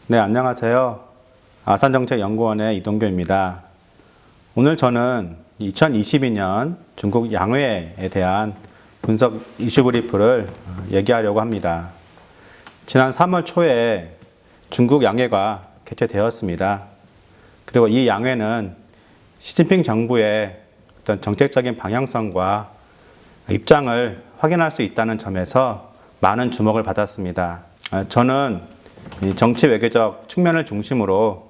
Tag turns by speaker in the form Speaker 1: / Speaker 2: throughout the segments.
Speaker 1: 네, 안녕하세요. 아산정책연구원의 이동규입니다. 오늘 저는 2022년 중국 양회에 대한 분석 이슈 브리프를 얘기하려고 합니다. 지난 3월 초에 중국 양회가 개최되었습니다. 그리고 이 양회는 시진핑 정부의 어떤 정책적인 방향성과 입장을 확인할 수 있다는 점에서 많은 주목을 받았습니다. 저는 정치 외교적 측면을 중심으로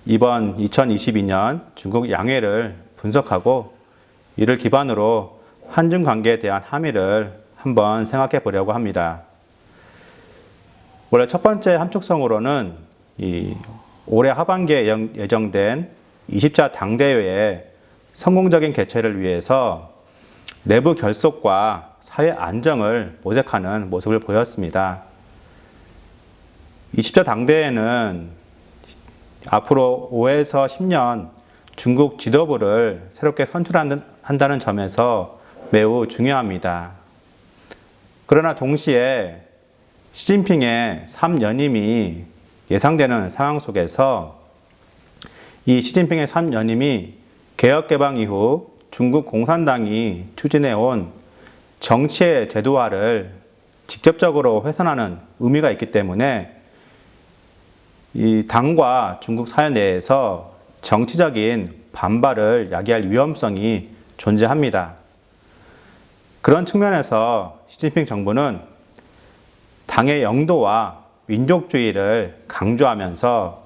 Speaker 1: 이번 2022년 중국 양회를 분석하고 이를 기반으로 한중 관계에 대한 함의를 한번 생각해 보려고 합니다. 원래 첫 번째 함축성으로는 올해 하반기에 예정된 20차 당대회의 성공적인 개최를 위해서 내부 결속과 사회 안정을 모색하는 모습을 보였습니다. 20차 당대회는 앞으로 5에서 10년 중국 지도부를 새롭게 선출한다는 점에서 매우 중요합니다. 그러나 동시에 시진핑의 3연임이 예상되는 상황 속에서 이 시진핑의 3연임이 개혁개방 이후 중국 공산당이 추진해온 정치의 제도화를 직접적으로 훼손하는 의미가 있기 때문에 이 당과 중국 사회 내에서 정치적인 반발을 야기할 위험성이 존재합니다. 그런 측면에서 시진핑 정부는 당의 영도와 민족주의를 강조하면서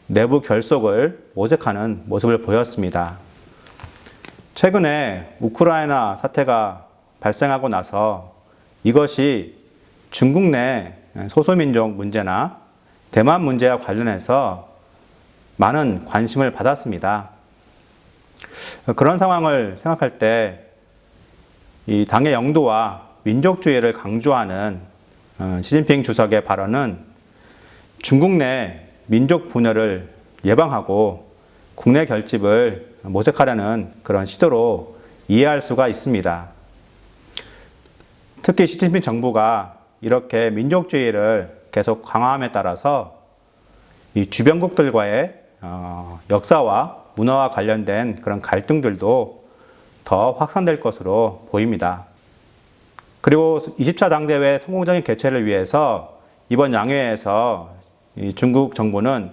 Speaker 1: 내부 결속을 모색하는 모습을 보였습니다. 최근에 우크라이나 사태가 발생하고 나서 이것이 중국 내 소수민족 문제나 대만 문제와 관련해서 많은 관심을 받았습니다. 그런 상황을 생각할 때 이 당의 영도와 민족주의를 강조하는 시진핑 주석의 발언은 중국 내 민족 분열을 예방하고 국내 결집을 모색하려는 그런 시도로 이해할 수가 있습니다. 특히 시진핑 정부가 이렇게 민족주의를 계속 강화함에 따라서 이 주변국들과의 역사와 문화와 관련된 그런 갈등들도 더 확산될 것으로 보입니다. 그리고 20차 당대회 성공적인 개최를 위해서 이번 양회에서 이 중국 정부는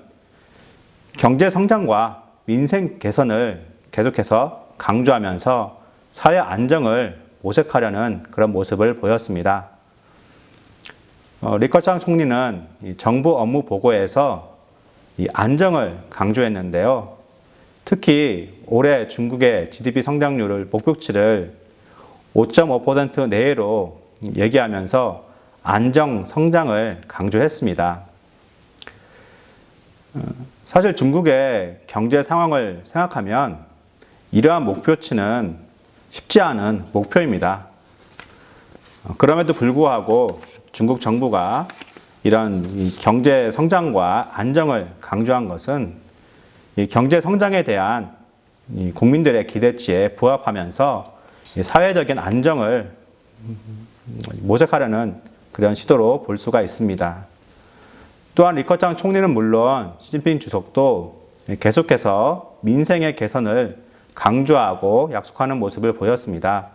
Speaker 1: 경제 성장과 민생 개선을 계속해서 강조하면서 사회 안정을 모색하려는 그런 모습을 보였습니다. 리커창 총리는 정부 업무 보고에서 이 안정을 강조했는데요. 특히 올해 중국의 GDP 성장률을 목표치를 5.5% 내외로 얘기하면서 안정 성장을 강조했습니다. 사실 중국의 경제 상황을 생각하면 이러한 목표치는 쉽지 않은 목표입니다. 그럼에도 불구하고 중국 정부가 이런 경제 성장과 안정을 강조한 것은 이 경제 성장에 대한 국민들의 기대치에 부합하면서 사회적인 안정을 모색하려는 그런 시도로 볼 수가 있습니다. 또한 리커창 총리는 물론 시진핑 주석도 계속해서 민생의 개선을 강조하고 약속하는 모습을 보였습니다.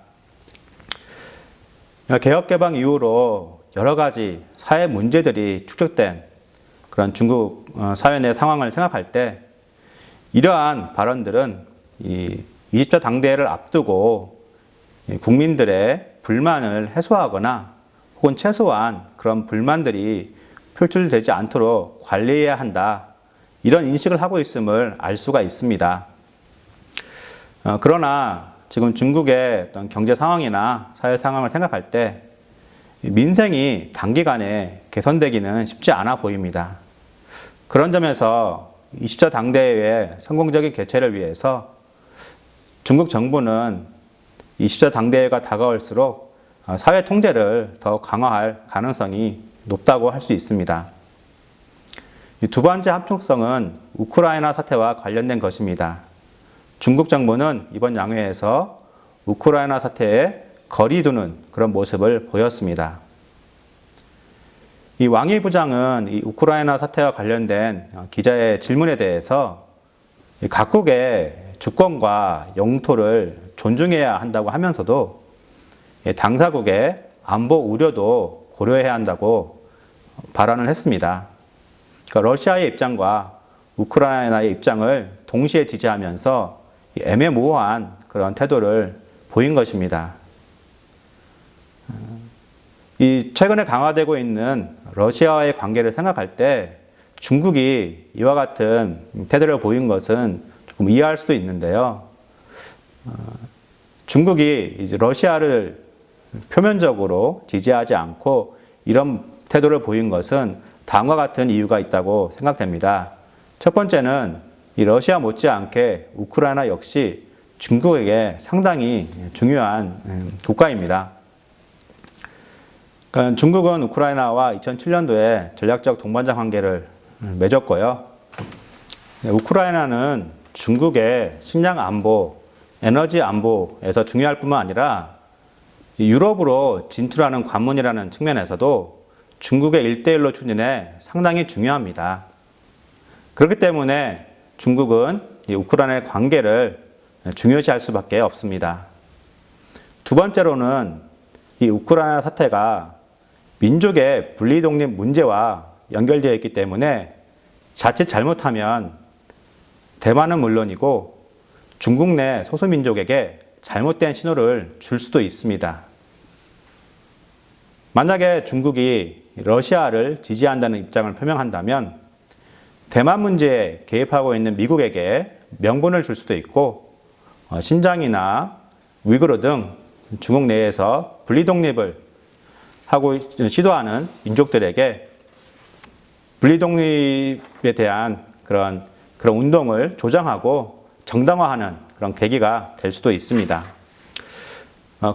Speaker 1: 개혁개방 이후로 여러 가지 사회 문제들이 축적된 그런 중국 사회 내 상황을 생각할 때 이러한 발언들은 이 20차 당대회를 앞두고 국민들의 불만을 해소하거나 혹은 최소한 그런 불만들이 표출되지 않도록 관리해야 한다. 이런 인식을 하고 있음을 알 수가 있습니다. 그러나 지금 중국의 어떤 경제 상황이나 사회 상황을 생각할 때 민생이 단기간에 개선되기는 쉽지 않아 보입니다. 그런 점에서 20차 당대회의 성공적인 개최를 위해서 중국 정부는 20차 당대회가 다가올수록 사회 통제를 더 강화할 가능성이 높다고 할 수 있습니다. 두 번째 함축성은 우크라이나 사태와 관련된 것입니다. 중국 정부는 이번 양회에서 우크라이나 사태에 거리 두는 그런 모습을 보였습니다. 이 왕이 부장은 이 우크라이나 사태와 관련된 기자의 질문에 대해서 각국의 주권과 영토를 존중해야 한다고 하면서도 당사국의 안보 우려도 고려해야 한다고 발언을 했습니다. 그러니까 러시아의 입장과 우크라이나의 입장을 동시에 지지하면서 애매모호한 그런 태도를 보인 것입니다. 이 최근에 강화되고 있는 러시아와의 관계를 생각할 때 중국이 이와 같은 태도를 보인 것은 조금 이해할 수도 있는데요. 중국이 이제 러시아를 표면적으로 지지하지 않고 이런 태도를 보인 것은 다음과 같은 이유가 있다고 생각됩니다. 첫 번째는 이 러시아 못지않게 우크라이나 역시 중국에게 상당히 중요한 국가입니다. 그러니까 중국은 우크라이나와 2007년도에 전략적 동반자 관계를 맺었고요. 우크라이나는 중국의 식량 안보, 에너지 안보에서 중요할 뿐만 아니라 유럽으로 진출하는 관문이라는 측면에서도 중국의 1대1로 추진에 상당히 중요합니다. 그렇기 때문에 중국은 우크라이나의 관계를 중요시할 수밖에 없습니다. 두 번째로는 이 우크라이나 사태가 민족의 분리독립 문제와 연결되어 있기 때문에 자칫 잘못하면 대만은 물론이고 중국 내 소수민족에게 잘못된 신호를 줄 수도 있습니다. 만약에 중국이 러시아를 지지한다는 입장을 표명한다면 대만 문제에 개입하고 있는 미국에게 명분을 줄 수도 있고 신장이나 위구르 등 중국 내에서 분리독립을 하고 시도하는 민족들에게 분리독립에 대한 그런 운동을 조장하고 정당화하는 그런 계기가 될 수도 있습니다.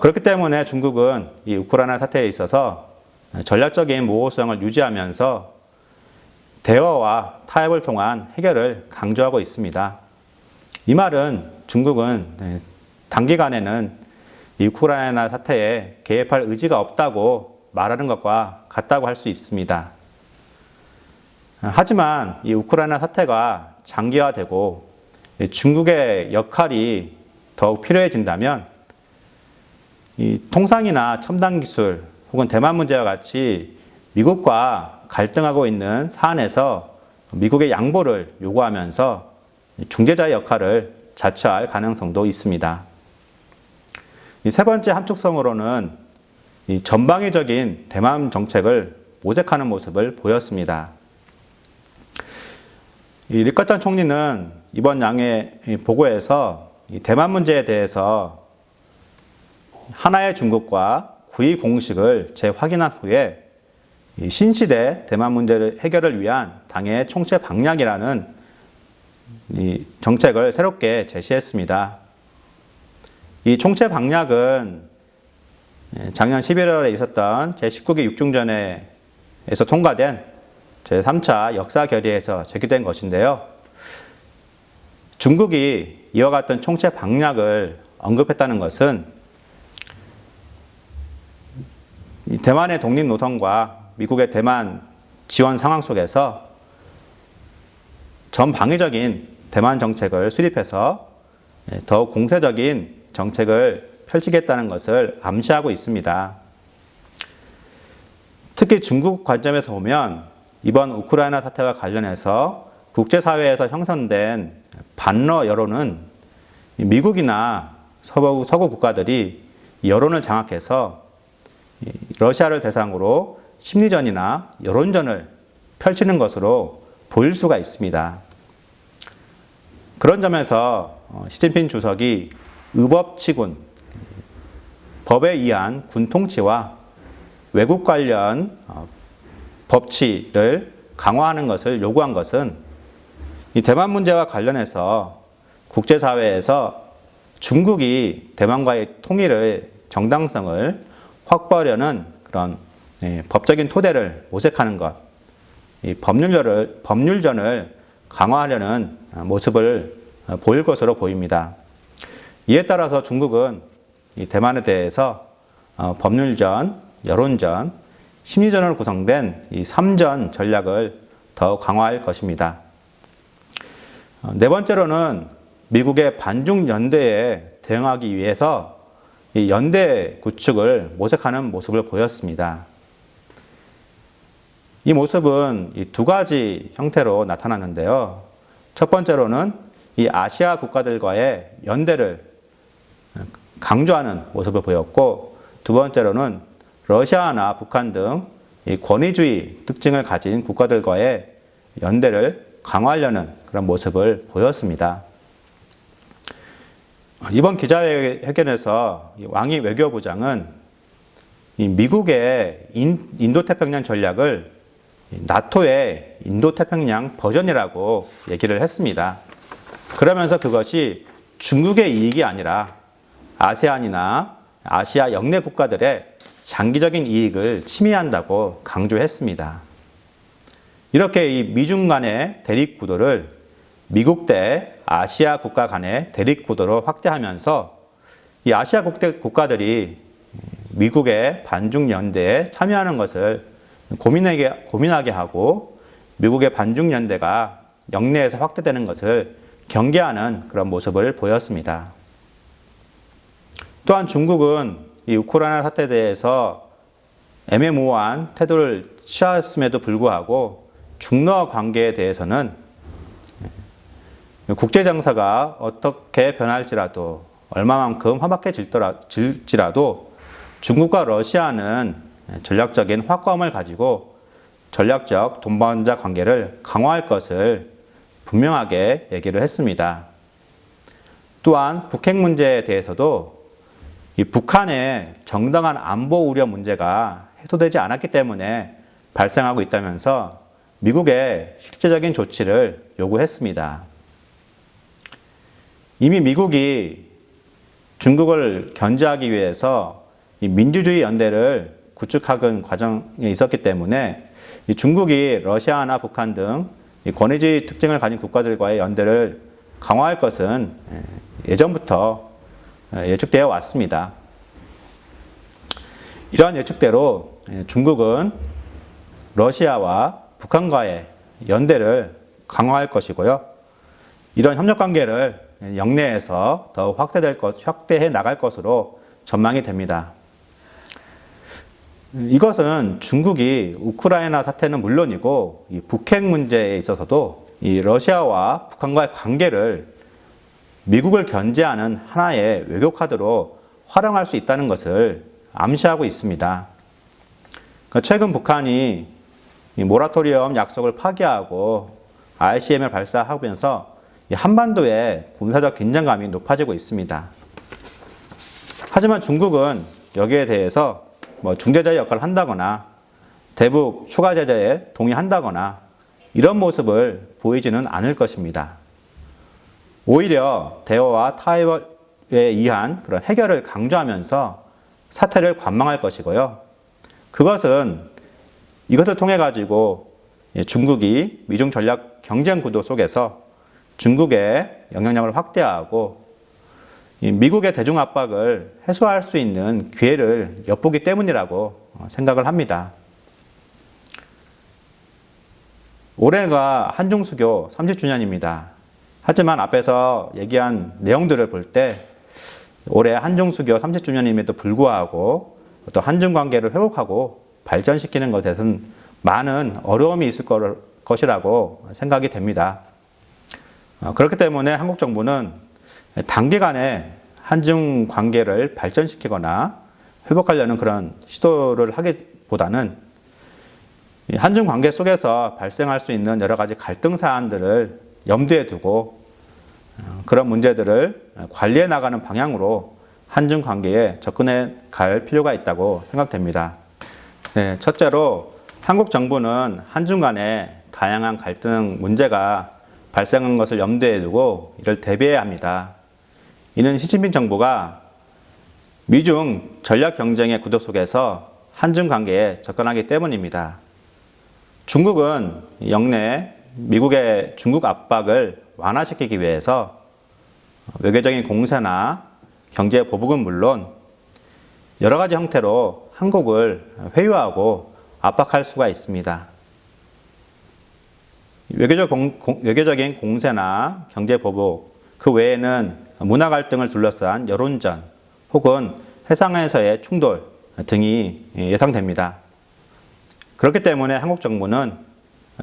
Speaker 1: 그렇기 때문에 중국은 이 우크라이나 사태에 있어서 전략적인 모호성을 유지하면서 대화와 타협을 통한 해결을 강조하고 있습니다. 이 말은 중국은 단기간에는 이 우크라이나 사태에 개입할 의지가 없다고 말하는 것과 같다고 할 수 있습니다. 하지만 이 우크라이나 사태가 장기화되고 중국의 역할이 더욱 필요해진다면 이 통상이나 첨단 기술 혹은 대만 문제와 같이 미국과 갈등하고 있는 사안에서 미국의 양보를 요구하면서 중재자의 역할을 자처할 가능성도 있습니다. 세 번째 함축성으로는 이 전방위적인 대만 정책을 모색하는 모습을 보였습니다. 이 리커천 총리는 이번 양의 보고에서 이 대만 문제에 대해서 하나의 중국과 구의 공식을 재확인한 후에 이 신시대 대만 문제를 해결을 위한 당의 총체 방향이라는 이 정책을 새롭게 제시했습니다. 이 총체 방략은 작년 11월에 있었던 제19기 육중전에서 통과된 제3차 역사 결의에서 제기된 것인데요. 중국이 이와 같은 총체 방략을 언급했다는 것은 대만의 독립 노선과 미국의 대만 지원 상황 속에서 전방위적인 대만 정책을 수립해서 더욱 공세적인 정책을 펼치겠다는 것을 암시하고 있습니다. 특히 중국 관점에서 보면 이번 우크라이나 사태와 관련해서 국제사회에서 형성된 반러 여론은 미국이나 서구 국가들이 여론을 장악해서 러시아를 대상으로 심리전이나 여론전을 펼치는 것으로 보일 수가 있습니다. 그런 점에서 시진핑 주석이 의법치군, 법에 의한 군 통치와 외국 관련 법치를 강화하는 것을 요구한 것은 이 대만 문제와 관련해서 국제사회에서 중국이 대만과의 통일의 정당성을 확보하려는 그런 법적인 토대를 모색하는 것, 이 법률전을 강화하려는 모습을 보일 것으로 보입니다. 이에 따라서 중국은 이 대만에 대해서 법률전, 여론전, 심리전으로 구성된 이 3전 전략을 더 강화할 것입니다. 네 번째로는 미국의 반중 연대에 대응하기 위해서 이 연대 구축을 모색하는 모습을 보였습니다. 이 모습은 이 두 가지 형태로 나타났는데요. 첫 번째로는 이 아시아 국가들과의 연대를 강조하는 모습을 보였고, 두 번째로는 러시아나 북한 등 이 권위주의 특징을 가진 국가들과의 연대를 강화하려는 그런 모습을 보였습니다. 이번 기자회견에서 왕이 외교부장은 이 미국의 인도태평양 전략을 나토의 인도태평양 버전이라고 얘기를 했습니다. 그러면서 그것이 중국의 이익이 아니라 아세안이나 아시아 영내 국가들의 장기적인 이익을 침해한다고 강조했습니다. 이렇게 이 미중 간의 대립 구도를 미국 대 아시아 국가 간의 대립 구도로 확대하면서 이 아시아 국가들이 미국의 반중 연대에 참여하는 것을 고민하게 하고, 미국의 반중 연대가 영내에서 확대되는 것을 경계하는 그런 모습을 보였습니다. 또한 중국은 이 우크라이나 사태에 대해서 애매모호한 태도를 취하였음에도 불구하고 중러 관계에 대해서는 국제 정세가 어떻게 변할지라도, 얼마만큼 험악해질지라도 중국과 러시아는 전략적인 확고함을 가지고 전략적 동반자 관계를 강화할 것을 분명하게 얘기를 했습니다. 또한 북핵 문제에 대해서도 이 북한의 정당한 안보 우려 문제가 해소되지 않았기 때문에 발생하고 있다면서 미국의 실제적인 조치를 요구했습니다. 이미 미국이 중국을 견제하기 위해서 이 민주주의 연대를 구축하는 과정에 있었기 때문에 이 중국이 러시아나 북한 등 이 권위주의 특징을 가진 국가들과의 연대를 강화할 것은 예전부터 예측되어 왔습니다. 이러한 예측대로 중국은 러시아와 북한과의 연대를 강화할 것이고요. 이런 협력관계를 영내에서 더욱 확대해 나갈 것으로 전망이 됩니다. 이것은 중국이 우크라이나 사태는 물론이고 이 북핵 문제에 있어서도 이 러시아와 북한과의 관계를 미국을 견제하는 하나의 외교 카드로 활용할 수 있다는 것을 암시하고 있습니다. 최근 북한이 이 모라토리엄 약속을 파기하고 ICBM을 발사하면서 이 한반도의 군사적 긴장감이 높아지고 있습니다. 하지만 중국은 여기에 대해서 중재자의 역할을 한다거나 대북 추가 제재에 동의한다거나 이런 모습을 보이지는 않을 것입니다. 오히려 대화와 타협에 의한 그런 해결을 강조하면서 사태를 관망할 것이고요. 이것을 통해 가지고 중국이 미중 전략 경쟁 구도 속에서 중국의 영향력을 확대하고 미국의 대중 압박을 해소할 수 있는 기회를 엿보기 때문이라고 생각을 합니다. 올해가 한중수교 30주년입니다. 하지만 앞에서 얘기한 내용들을 볼 때 올해 한중수교 30주년임에도 불구하고 또 한중 관계를 회복하고 발전시키는 것에는 많은 어려움이 있을 것이라고 생각이 됩니다. 그렇기 때문에 한국 정부는 단기간에 한중 관계를 발전시키거나 회복하려는 그런 시도를 하기보다는 한중 관계 속에서 발생할 수 있는 여러 가지 갈등 사안들을 염두에 두고 그런 문제들을 관리해 나가는 방향으로 한중 관계에 접근해 갈 필요가 있다고 생각됩니다. 네, 첫째로 한국 정부는 한중 간에 다양한 갈등 문제가 발생한 것을 염두에 두고 이를 대비해야 합니다. 이는 시진핑 정부가 미중 전략 경쟁의 구도 속에서 한중 관계에 접근하기 때문입니다. 중국은 영내 미국의 중국 압박을 완화시키기 위해서 외교적인 공세나 경제 보복은 물론 여러 가지 형태로 한국을 회유하고 압박할 수가 있습니다. 외교적인 공세나 경제 보복, 그 외에는 문화 갈등을 둘러싼 여론전 혹은 해상에서의 충돌 등이 예상됩니다. 그렇기 때문에 한국 정부는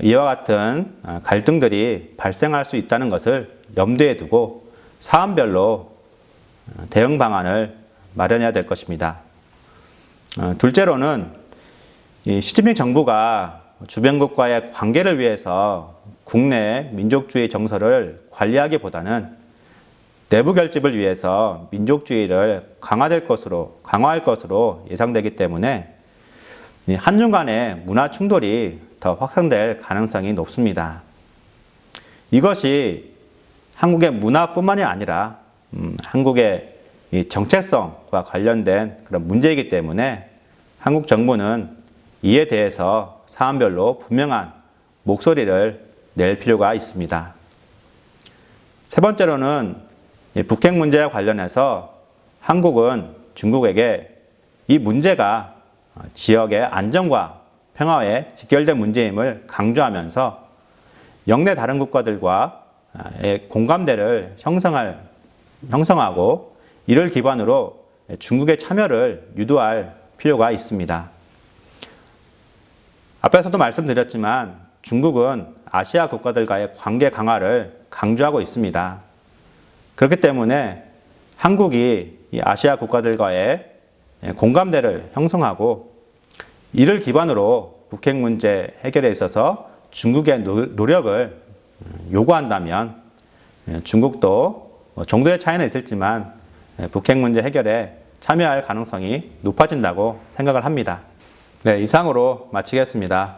Speaker 1: 이와 같은 갈등들이 발생할 수 있다는 것을 염두에 두고 사안별로 대응 방안을 마련해야 될 것입니다. 둘째로는 시진핑 정부가 주변국과의 관계를 위해서 국내 민족주의 정서를 관리하기보다는 내부 결집을 위해서 민족주의를 강화할 것으로 예상되기 때문에 한중 간의 문화 충돌이 더 확산될 가능성이 높습니다. 이것이 한국의 문화뿐만이 아니라 한국의 정체성과 관련된 그런 문제이기 때문에 한국 정부는 이에 대해서 사안별로 분명한 목소리를 낼 필요가 있습니다. 세 번째로는 북핵 문제와 관련해서 한국은 중국에게 이 문제가 지역의 안정과 평화에 직결된 문제임을 강조하면서 영내 다른 국가들과의 공감대를 형성하고 이를 기반으로 중국의 참여를 유도할 필요가 있습니다. 앞에서도 말씀드렸지만 중국은 아시아 국가들과의 관계 강화를 강조하고 있습니다. 그렇기 때문에 한국이 이 아시아 국가들과의 공감대를 형성하고 이를 기반으로 북핵 문제 해결에 있어서 중국의 노력을 요구한다면 중국도 정도의 차이는 있을지만 북핵 문제 해결에 참여할 가능성이 높아진다고 생각을 합니다. 네, 이상으로 마치겠습니다.